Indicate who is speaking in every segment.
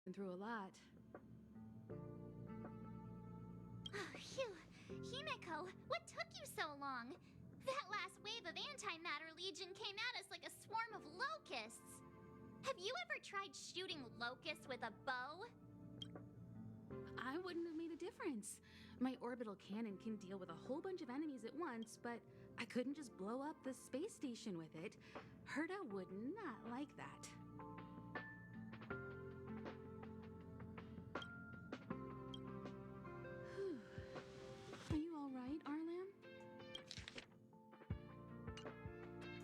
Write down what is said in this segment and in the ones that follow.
Speaker 1: been through a lot.
Speaker 2: Oh, phew. Himeko, what took you so long? That last wave of Antimatter Legion came at us like a swarm of locusts. Have you ever tried shooting locusts with a bow?
Speaker 1: I wouldn't have made a difference. My orbital cannon can deal with a whole bunch of enemies at once, but I couldn't just blow up the space station with it. Herta would not like that. Whew. Are you all right, Arlam?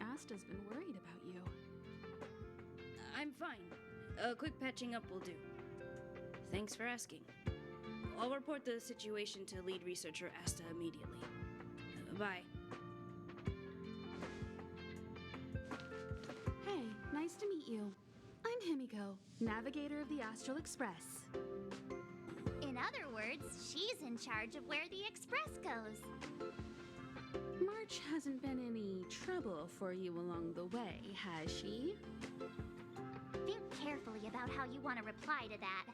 Speaker 1: Asta's been worried about you.
Speaker 3: I'm fine. A quick patching up will do. Thanks for asking. I'll report the situation to lead researcher Asta immediately. Bye.
Speaker 1: Hey, nice to meet you. I'm Himiko, navigator of the Astral Express.
Speaker 2: In other words, she's in charge of where the express goes.
Speaker 1: March hasn't been any trouble for you along the way, has she?
Speaker 2: Think carefully about how you want to reply to that.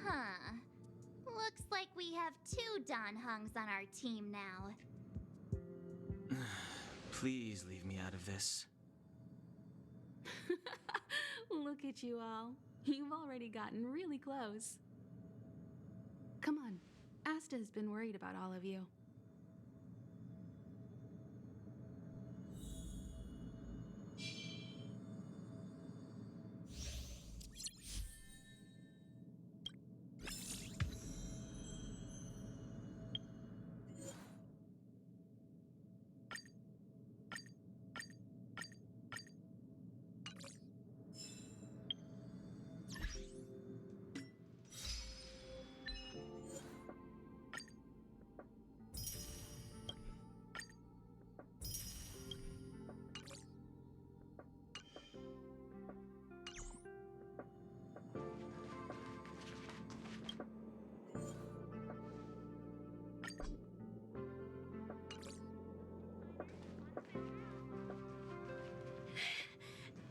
Speaker 2: Huh. Looks like we have two Dan Hungs on our team now.
Speaker 4: Please leave me out of this.
Speaker 1: Look at you all. You've already gotten really close. Come on. Asta has been worried about all of you.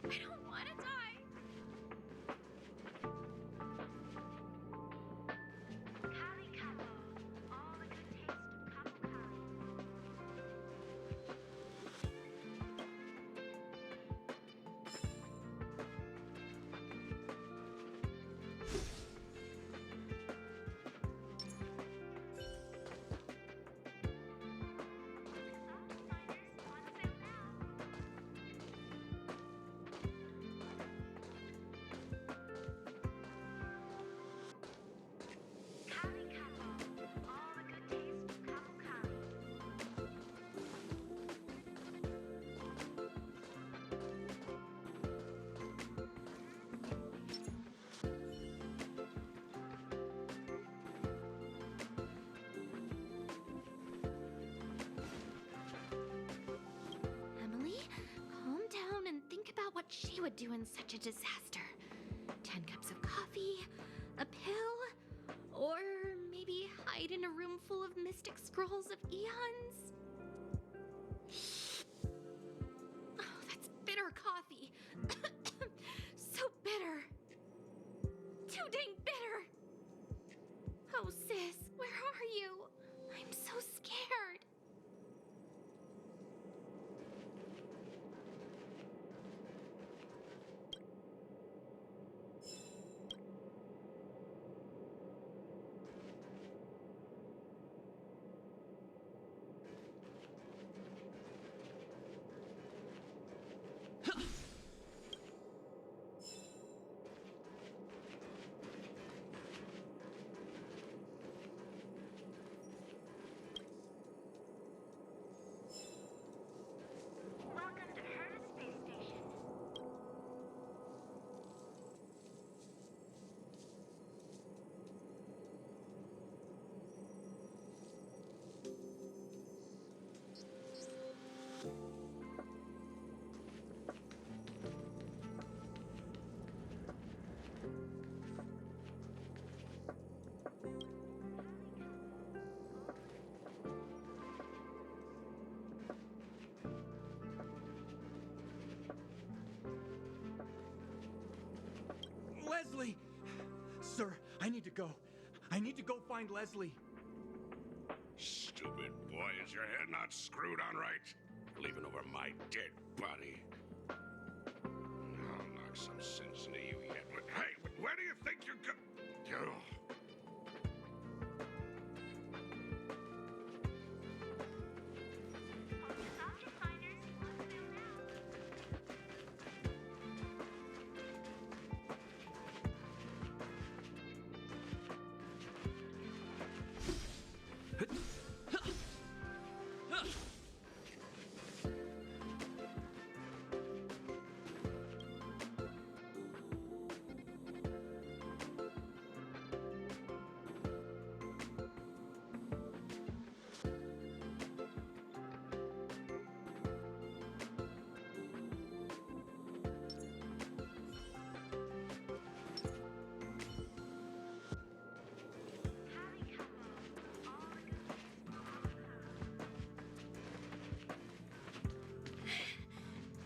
Speaker 2: I don't want to die. Kali Kapo. All the good taste of Kapo Kali. Kali Kapo. All the good taste of Kapo Kali. Emily, calm down and think about what she would do in such a disaster. 10 cups of coffee, a pill, or maybe hide in a room full of mystic scrolls of eons. Oh, that's bitter coffee. So bitter. Too dang bitter. Oh, sis, where are you? I'm so scared.
Speaker 5: go. I need to go find Leslie.
Speaker 6: Stupid boy, is your head not screwed on right? Leaving over my dead body. I'll knock some sense into you yet. Hey, where do you think you're go?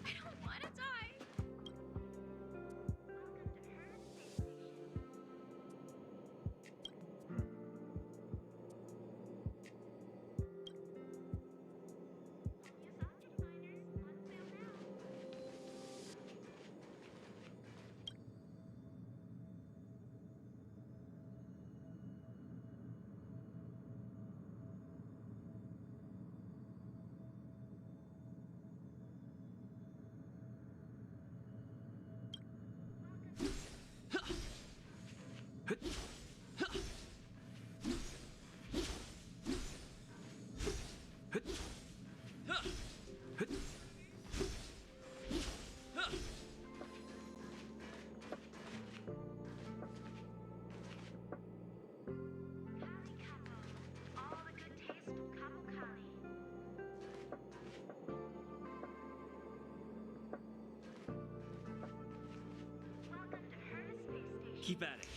Speaker 2: I don't want to die.
Speaker 4: Keep at it.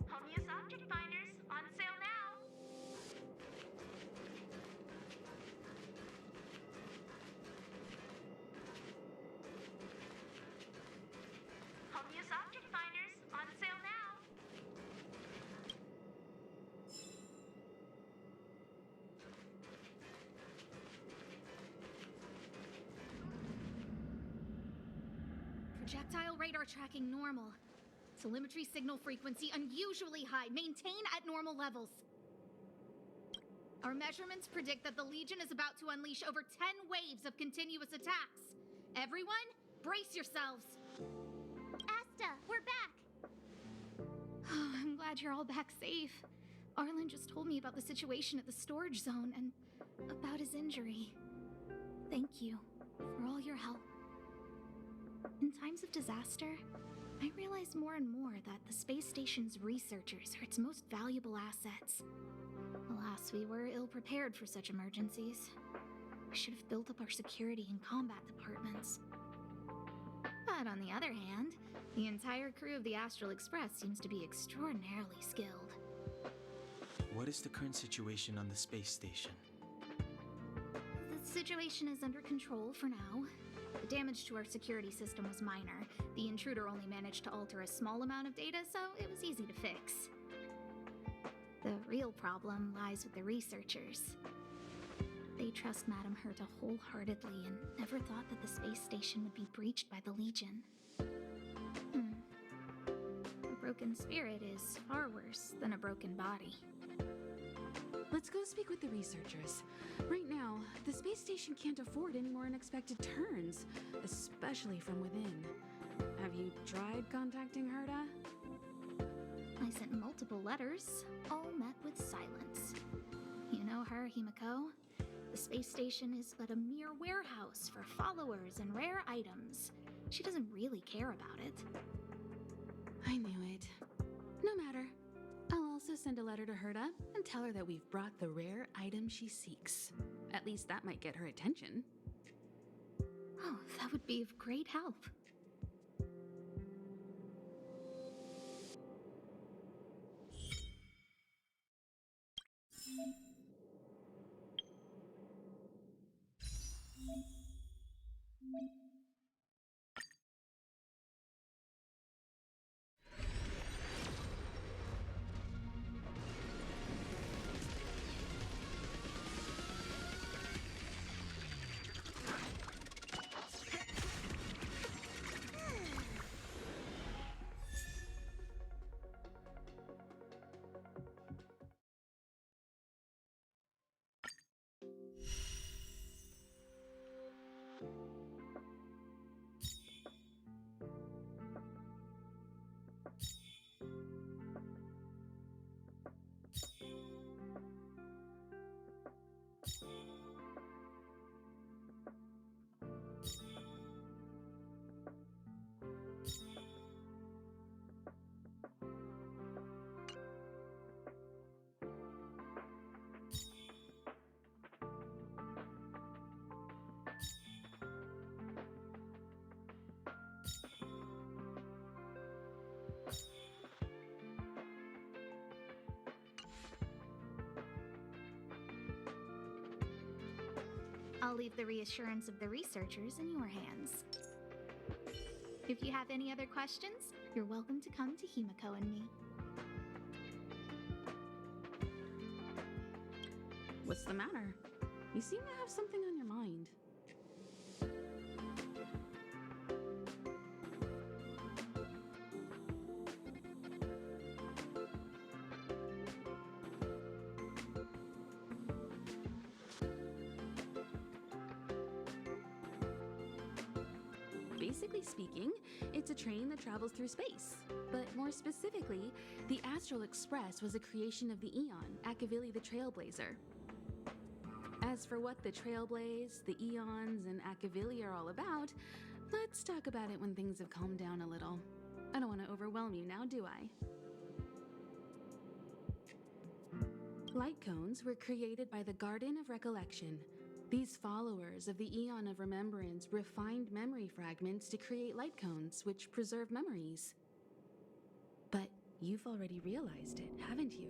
Speaker 2: Homeuse Object Finders on sale now. Homeuse Object Finders on sale now.
Speaker 7: Projectile radar tracking normal. Telemetry signal frequency unusually high. Maintain at normal levels. Our measurements predict that the Legion is about to unleash over 10 waves of continuous attacks. Everyone, brace yourselves.
Speaker 2: Asta, we're back.
Speaker 7: Oh, I'm glad you're all back safe. Arlen just told me about the situation at the storage zone and about his injury. Thank you for all your help. In times of disaster, I realize more and more that the space station's researchers are its most valuable assets. Alas, we were ill-prepared for such emergencies. We should have built up our security and combat departments. But on the other hand, the entire crew of the Astral Express seems to be extraordinarily skilled.
Speaker 4: What is the current situation on the space station?
Speaker 7: Situation is under control for now. The damage to our security system was minor. The intruder only managed to alter a small amount of data, so it was easy to fix. The real problem lies with the researchers. They trust Madame Herta wholeheartedly and never thought that the space station would be breached by the Legion. A broken spirit is far worse than a broken body.
Speaker 1: Let's go speak with the researchers. Right now, the space station can't afford any more unexpected turns, especially from within. Have you tried contacting Herta?
Speaker 7: I sent multiple letters, all met with silence. You know her, Himiko? The space station is but a mere warehouse for followers and rare items. She doesn't really care about it.
Speaker 1: I knew it. No matter. I'll also send a letter to Herta and tell her that we've brought the rare item she seeks. At least that might get her attention.
Speaker 7: Oh, that would be of great help. I'll leave the reassurance of the researchers in your hands. If you have any other questions, you're welcome to come to Himiko and me.
Speaker 1: What's the matter? You seem to have something on your mind. Basically speaking, it's a train that travels through space. But more specifically, the Astral Express was a creation of the Eon, Akavili the Trailblazer. As for what the Trailblaze, the Eons, and Akavili are all about, let's talk about it when things have calmed down a little. I don't want to overwhelm you now, do I? Light cones were created by the Garden of Recollection. These followers of the Eon of Remembrance refined memory fragments to create light cones, which preserve memories. But you've already realized it, haven't you?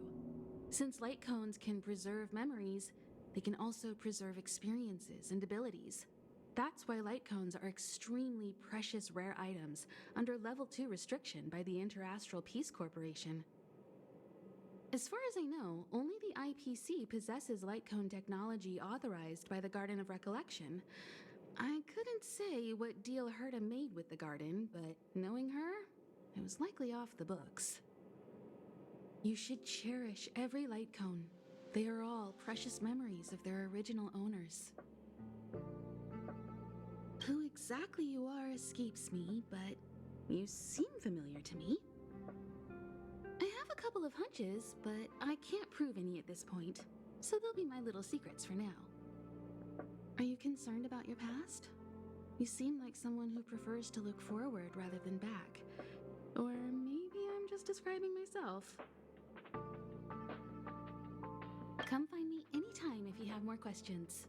Speaker 1: Since light cones can preserve memories, they can also preserve experiences and abilities. That's why light cones are extremely precious rare items under Level 2 restriction by the Interastral Peace Corporation. As far as I know, only the IPC possesses light cone technology authorized by the Garden of Recollection. I couldn't say what deal Herta made with the Garden, but knowing her, it was likely off the books. You should cherish every light cone. They are all precious memories of their original owners. Who exactly you are escapes me, but you seem familiar to me. I have a couple of hunches, but I can't prove any at this point, so they'll be my little secrets for now. Are you concerned about your past? You seem like someone who prefers to look forward rather than back. Or maybe I'm just describing myself. Come find me anytime if you have more questions.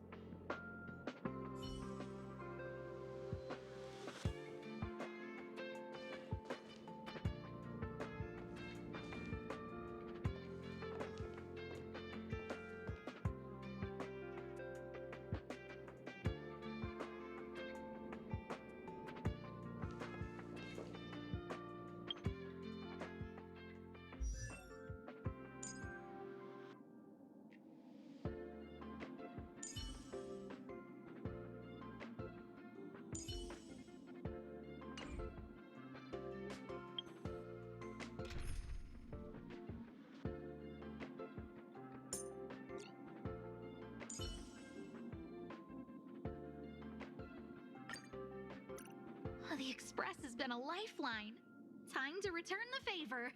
Speaker 7: The Express has been a lifeline. Time to return the favor.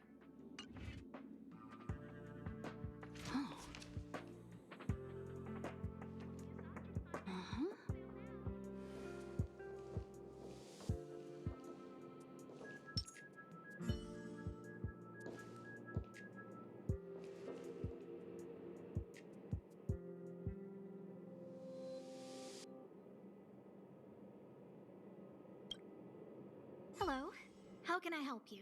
Speaker 1: Oh. Uh-huh.
Speaker 7: Hello. How can I help you?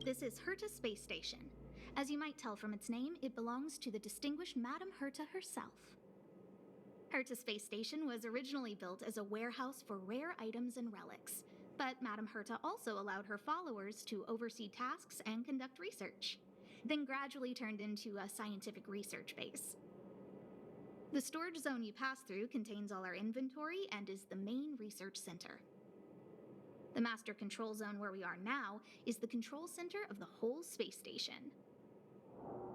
Speaker 7: This is Herta Space Station. As you might tell from its name, it belongs to the distinguished Madame Herta herself. Herta Space Station was originally built as a warehouse for rare items and relics, but Madame Herta also allowed her followers to oversee tasks and conduct research, then gradually turned into a scientific research base. The storage zone you pass through contains all our inventory and is the main research center. The master control zone where we are now is the control center of the whole space station.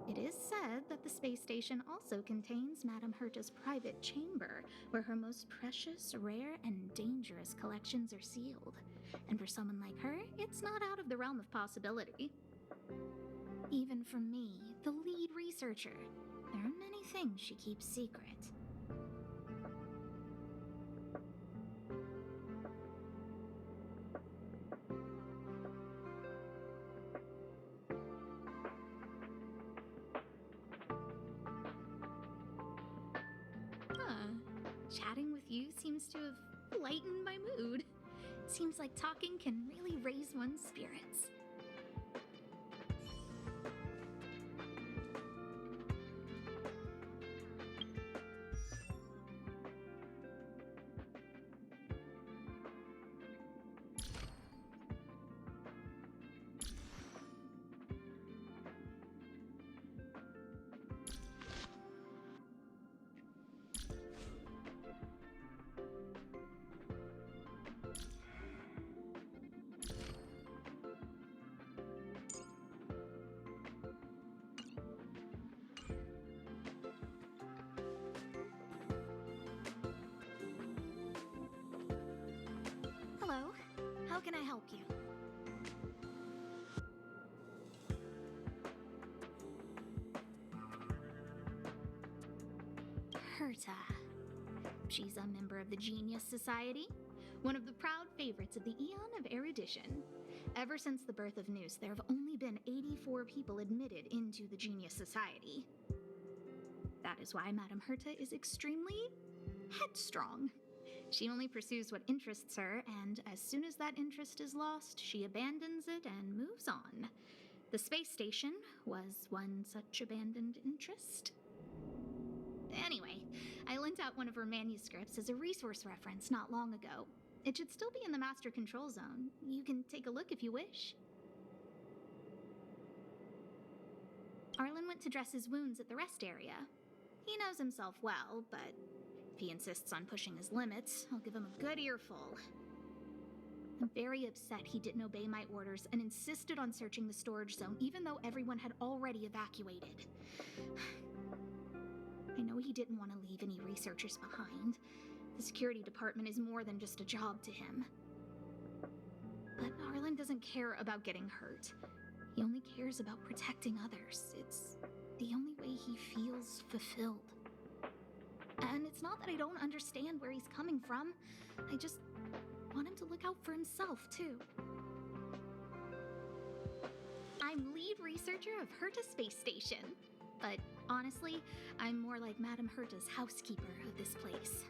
Speaker 7: It is said that the space station also contains Madame Herta's private chamber, where her most precious, rare, and dangerous collections are sealed. And for someone like her, it's not out of the realm of possibility. Even for me, the lead researcher, there are many things she keeps secret. Chatting with you seems to have lightened my mood. Seems like talking can really raise one's spirits. Hello, how can I help you? Herta. She's a member of the Genius Society, one of the proud favorites of the Eon of Erudition. Ever since the birth of Noose, there have only been 84 people admitted into the Genius Society. That is why Madame Herta is extremely headstrong. She only pursues what interests her, and as soon as that interest is lost, she abandons it and moves on. The space station was one such abandoned interest. Anyway, I lent out one of her manuscripts as a resource reference not long ago. It should still be in the master control zone. You can take a look if you wish. Arlen went to dress his wounds at the rest area. He knows himself well, but if he insists on pushing his limits, I'll give him a good earful. I'm very upset he didn't obey my orders and insisted on searching the storage zone even though everyone had already evacuated. I know he didn't want to leave any researchers behind. The security department is more than just a job to him. But Arlen doesn't care about getting hurt. He only cares about protecting others. It's the only way he feels fulfilled. And it's not that I don't understand where he's coming from. I just want him to look out for himself, too. I'm lead researcher of Herta Space Station. But honestly, I'm more like Madame Herta's housekeeper of this place.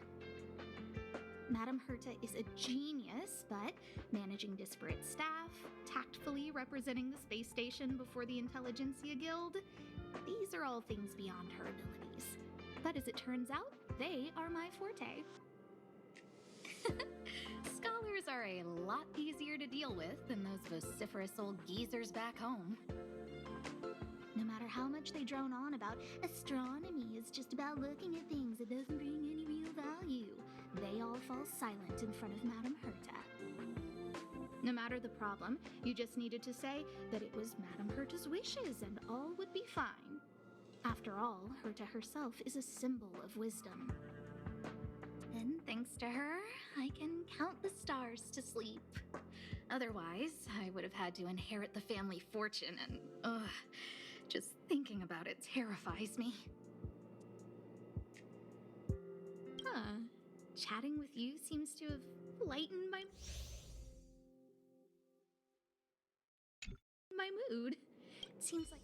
Speaker 7: Madame Herta is a genius, but managing disparate staff, tactfully representing the space station before the Intelligentsia Guild, these are all things beyond her abilities. But as it turns out, they are my forte. Scholars are a lot easier to deal with than those vociferous old geezers back home. No matter how much they drone on about astronomy is just about looking at things that doesn't bring any real value, they all fall silent in front of Madame Herta. No matter the problem, you just needed to say that it was Madame Herta's wishes and all would be fine. After all, Herta herself is a symbol of wisdom. And thanks to her, I can count the stars to sleep. Otherwise, I would have had to inherit the family fortune, and just thinking about it terrifies me. Huh. Chatting with you seems to have lightened my mood. Seems like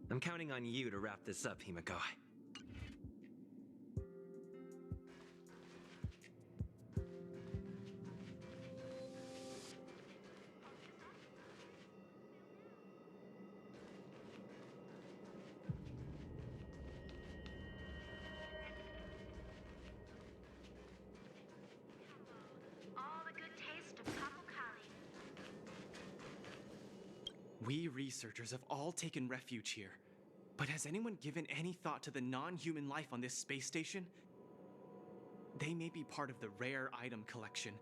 Speaker 4: I'm counting on you to wrap this up, Himiko.
Speaker 5: We researchers have all taken refuge here. But has anyone given any thought to the non-human life on this space station? They may be part of the rare item collection,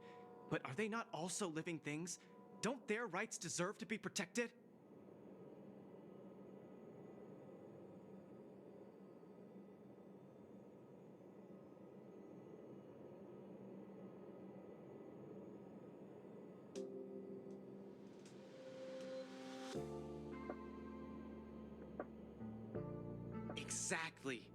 Speaker 5: but are they not also living things? Don't their rights deserve to be protected? Exactly.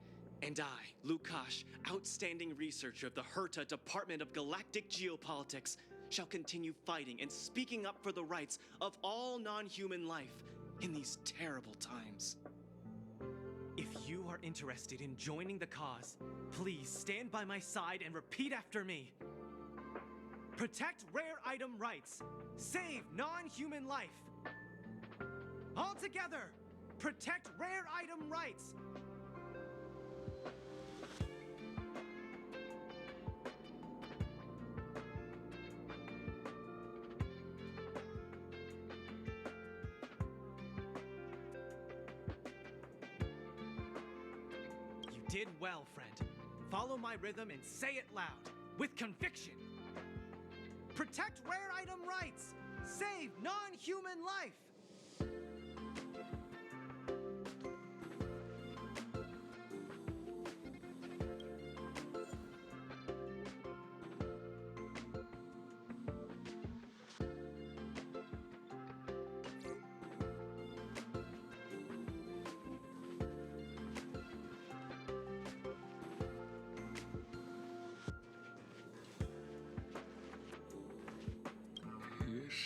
Speaker 5: And I, Lukash, outstanding researcher of the Herta Department of Galactic Geopolitics, shall continue fighting and speaking up for the rights of all non-human life in these terrible times. If you are interested in joining the cause, please stand by my side and repeat after me. Protect rare item rights. Save non-human life. All together, protect rare item rights. You did well, friend. Follow my rhythm and say it loud, with conviction. Protect rare item rights. Save non-human life.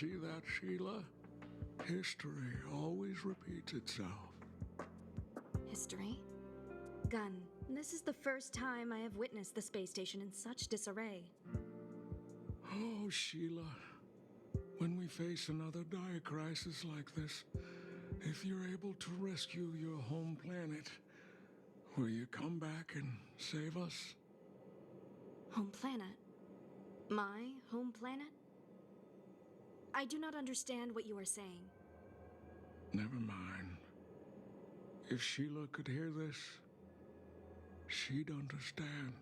Speaker 8: See that, Sheila? History always repeats itself.
Speaker 9: History? Gun, this is the first time I have witnessed the space station in such disarray.
Speaker 8: Oh, Sheila. When we face another dire crisis like this, if you're able to rescue your home planet, will you come back and save us?
Speaker 9: Home planet? My home planet? I do not understand what you are saying.
Speaker 8: Never mind. If Sheila could hear this, she'd understand.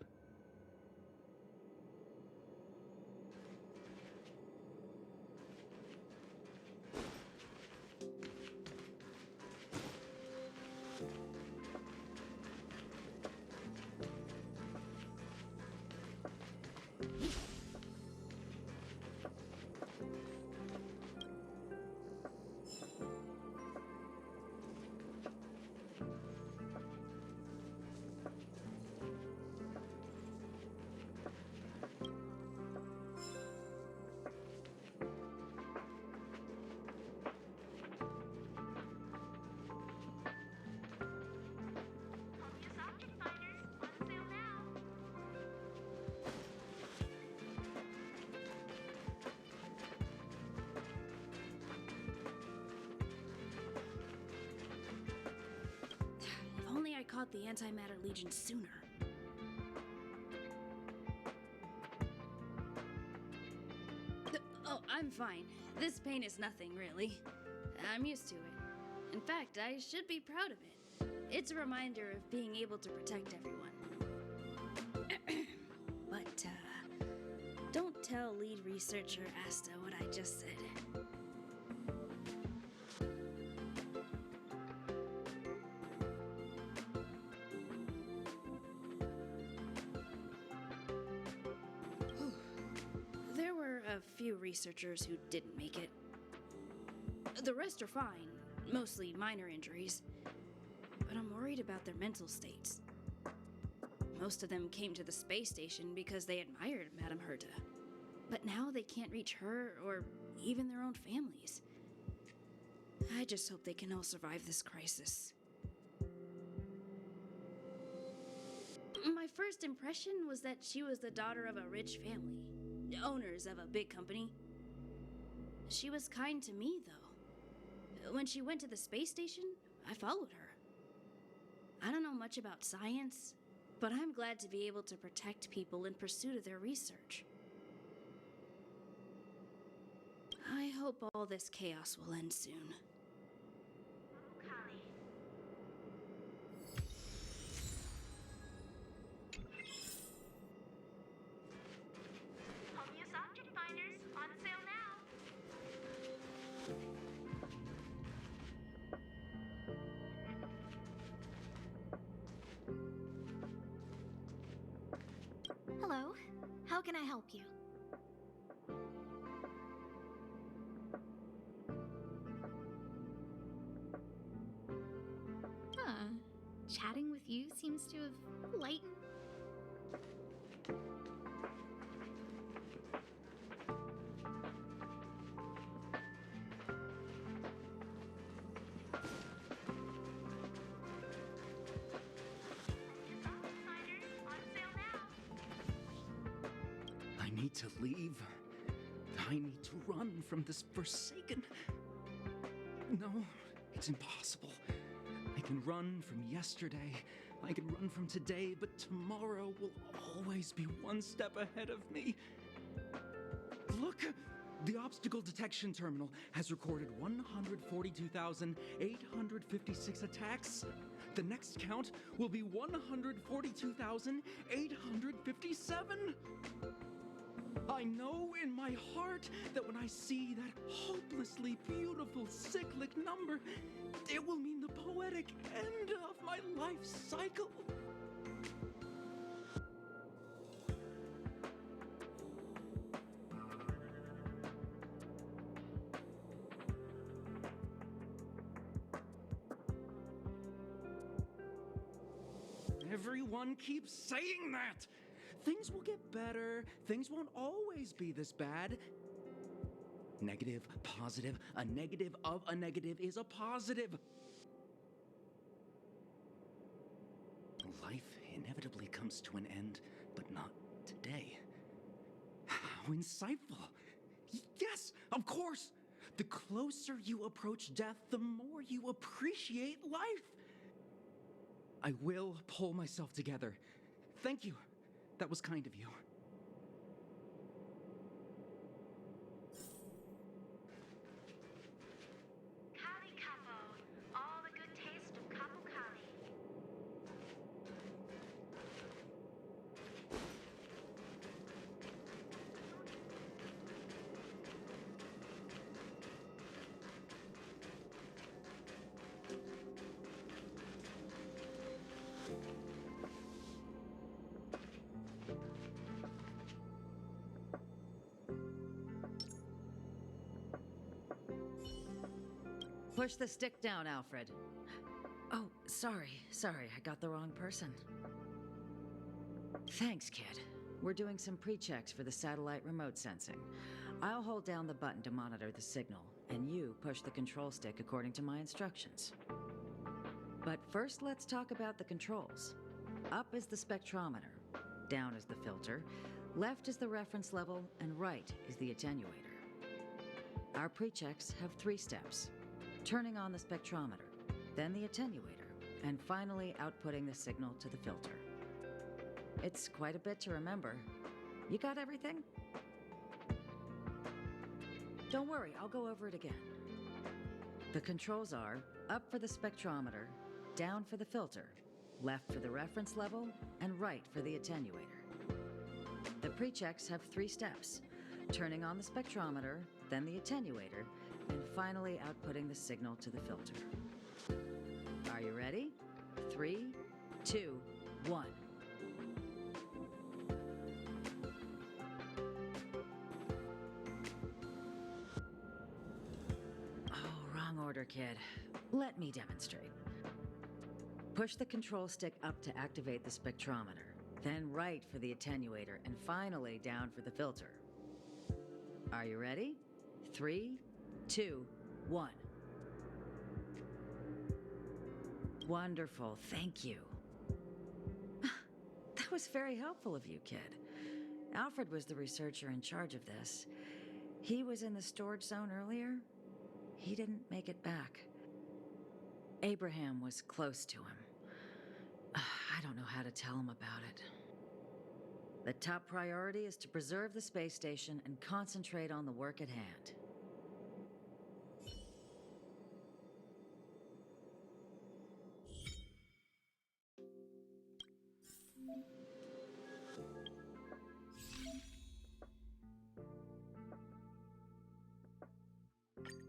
Speaker 3: If only I caught the Antimatter Legion sooner. Oh, I'm fine. This pain is nothing, really. I'm used to it. In fact, I should be proud of it. It's a reminder of being able to protect everyone. But, don't tell lead researcher Asta what I just said. There were a few researchers who didn't make it. The rest are fine, mostly minor injuries. But I'm worried about their mental states. Most of them came to the space station because they admired Madame Herta. But now they can't reach her or even their own families. I just hope they can all survive this crisis. My first impression was that she was the daughter of a rich family, owners of a big company. She was kind to me, though. When she went to the space station, I followed her. I don't know much about science, but I'm glad to be able to protect people in pursuit of their research. I hope all this chaos will end soon.
Speaker 7: Hello, how can I help you? Chatting with you seems to have lightened.
Speaker 10: I need to leave. I need to run from this Forsaken. No, it's impossible. I can run from yesterday. I can run from today, but tomorrow will always be one step ahead of me. Look! The obstacle detection terminal has recorded 142,856 attacks. The next count will be 142,857. I know in my heart that when I see that hopelessly beautiful cyclic number, it will mean the poetic end of my life cycle. Everyone keeps saying that! Things will get better. Things won't always be this bad. Negative, positive, a negative of a negative is a positive. Life inevitably comes to an end, but not today. How insightful. Yes, of course. The closer you approach death, the more you appreciate life. I will pull myself together. Thank you. That was kind of you.
Speaker 11: Kali Kapo, all the good taste of Kapu Kali.
Speaker 12: Push the stick down, Alfred. Oh, sorry. I got the wrong person. Thanks, kid. We're doing some pre-checks for the satellite remote sensing. I'll hold down the button to monitor the signal, and you push the control stick according to my instructions. But first, let's talk about the controls. Up is the spectrometer, down is the filter, left is the reference level, and right is the attenuator. Our pre-checks have 3 steps. Turning on the spectrometer, then the attenuator, and finally outputting the signal to the filter. It's quite a bit to remember. You got everything? Don't worry, I'll go over it again. The controls are up for the spectrometer, down for the filter, left for the reference level, and right for the attenuator. The pre-checks have 3 steps. Turning on the spectrometer, then the attenuator, and finally outputting the signal to the filter. Are you ready? 3, 2, 1. Oh, wrong order, kid. Let me demonstrate. Push the control stick up to activate the spectrometer, then right for the attenuator, and finally down for the filter. Are you ready? 3, 2, 1. Wonderful, thank you. That was very helpful of you, kid. Alfred was the researcher in charge of this. He was in the storage zone earlier. He didn't make it back. Abraham was close to him. I don't know how to tell him about it. The top priority is to preserve the space station and concentrate on the work at hand.